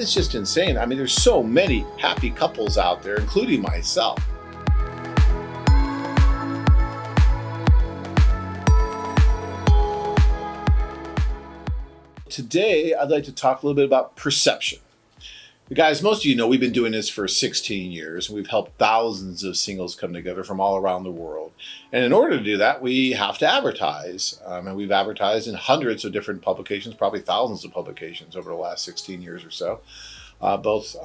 it's just insane. I mean, there's so many happy couples out there, including myself. Today, I'd like to talk a little bit about perception. Guys, most of you know we've been doing this for 16 years, and we've helped thousands of singles come together from all around the world. And in order to do that, we have to advertise. And we've advertised in hundreds of different publications, probably thousands of publications over the last 16 years or so, both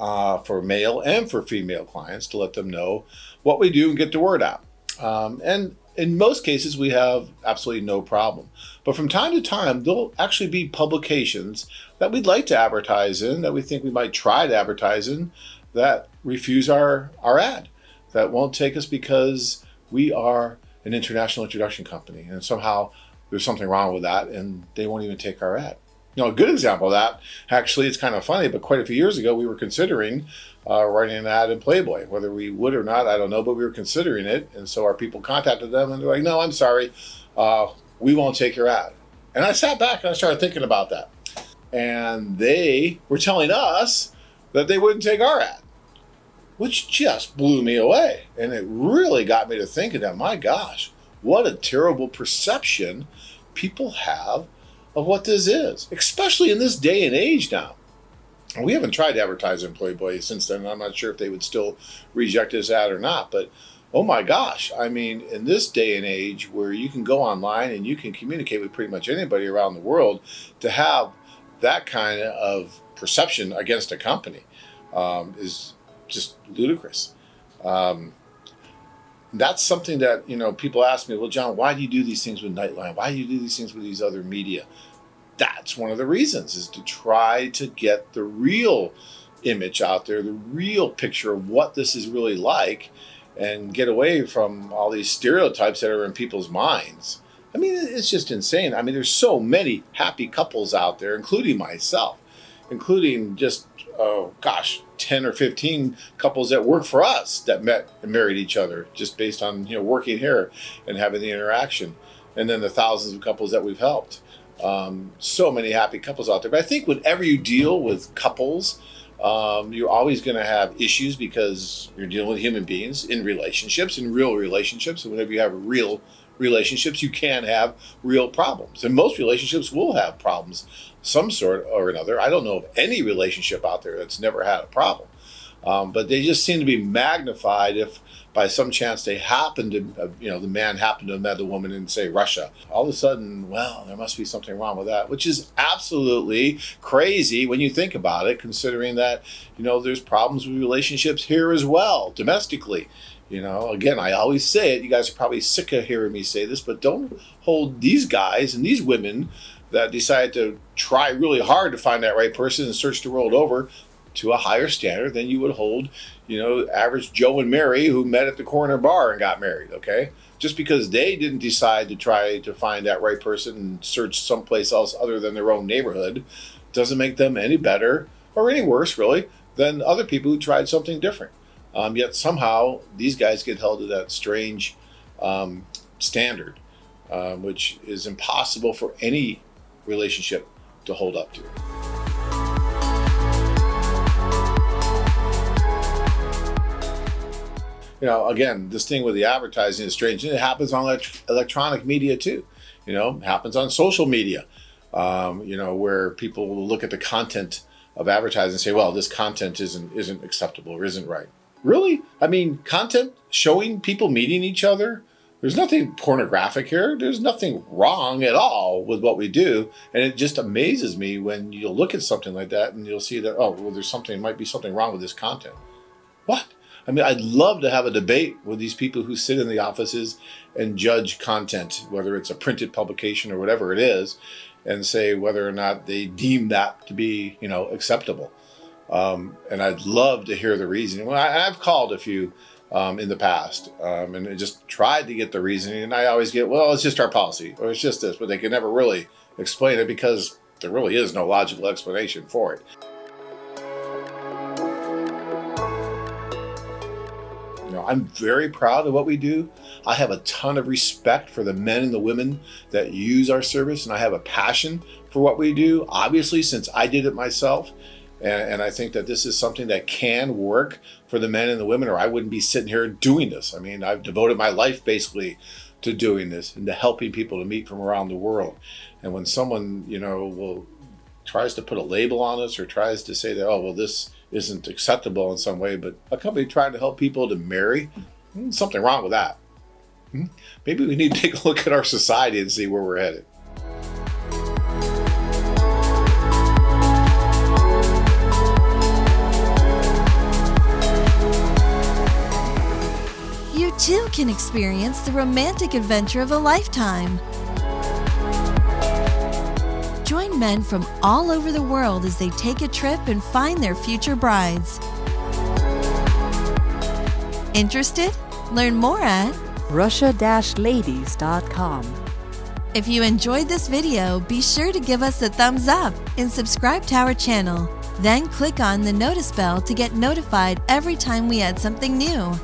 for male and for female clients, to let them know what we do and get the word out. And in most cases, we have absolutely no problem. But from time to time, there'll actually be publications that we'd like to advertise in, that we think we might try to advertise in, that refuse our ad, that won't take us because we are an international introduction company. And somehow there's something wrong with that, and they won't even take our ad. You know, a good example of that, actually, it's kind of funny, but quite a few years ago, we were considering writing an ad in Playboy. Whether we would or not, I don't know, but we were considering it. And so our people contacted them, and they're like, no, I'm sorry, we won't take your ad. And I sat back and I started thinking about that. And they were telling us that they wouldn't take our ad, which just blew me away. And it really got me to thinking that, my gosh, what a terrible perception people have of what this is, especially in this day and age now. We haven't tried to advertise in Playboy since then. I'm not sure if they would still reject this ad or not, but oh my gosh, I mean, in this day and age where you can go online and you can communicate with pretty much anybody around the world, to have that kind of perception against a company is just ludicrous. That's something that, you know, people ask me, well, John, why do you do these things with Nightline? Why do you do these things with these other media? That's one of the reasons, is to try to get the real image out there, the real picture of what this is really like, and get away from all these stereotypes that are in people's minds. I mean, it's just insane. I mean, there's so many happy couples out there, including myself, including just, 10 or 15 couples that work for us that met and married each other just based on, you know, working here and having the interaction. And then the thousands of couples that we've helped. So many happy couples out there. But I think whenever you deal with couples, you're always going to have issues, because you're dealing with human beings in relationships, in real relationships. And whenever you have real relationships, you can have real problems. And most relationships will have problems, some sort or another. I don't know of any relationship out there that's never had a problem. But they just seem to be magnified if by some chance they happen to, the man happened to have met a woman in, say, Russia. All of a sudden, well, there must be something wrong with that, which is absolutely crazy when you think about it, considering that, there's problems with relationships here as well, domestically. Again, I always say it, you guys are probably sick of hearing me say this, but don't hold these guys and these women that decide to try really hard to find that right person and search the world over to a higher standard than you would hold, average Joe and Mary who met at the corner bar and got married, okay? Just because they didn't decide to try to find that right person and search someplace else other than their own neighborhood doesn't make them any better or any worse, really, than other people who tried something different. Yet somehow these guys get held to that strange standard, which is impossible for any relationship to hold up to. Again, this thing with the advertising is strange. And it happens on electronic media too. It happens on social media, where people will look at the content of advertising and say, well, this content isn't acceptable or isn't right. Really? I mean, content showing people meeting each other, there's nothing pornographic here. There's nothing wrong at all with what we do. And it just amazes me when you'll look at something like that and you'll see that, oh, well, might be something wrong with this content. What? I mean, I'd love to have a debate with these people who sit in the offices and judge content, whether it's a printed publication or whatever it is, and say whether or not they deem that to be, acceptable. And I'd love to hear the reasoning. Well, I've called a few in the past and I just tried to get the reasoning, and I always get, well, it's just our policy, or it's just this, but they can never really explain it because there really is no logical explanation for it. I'm very proud of what we do. I have a ton of respect for the men and the women that use our service, and I have a passion for what we do, obviously, since I did it myself. And I think that this is something that can work for the men and the women, or I wouldn't be sitting here doing this. I mean, I've devoted my life basically to doing this and to helping people to meet from around the world. And when someone, tries to put a label on us or tries to say that, oh, well, this isn't acceptable in some way, but a company trying to help people to marry, something wrong with that. Maybe we need to take a look at our society and see where we're headed. You too can experience the romantic adventure of a lifetime. Join men from all over the world as they take a trip and find their future brides. Interested? Learn more at Russia-ladies.com. If you enjoyed this video, be sure to give us a thumbs up and subscribe to our channel. Then click on the notice bell to get notified every time we add something new.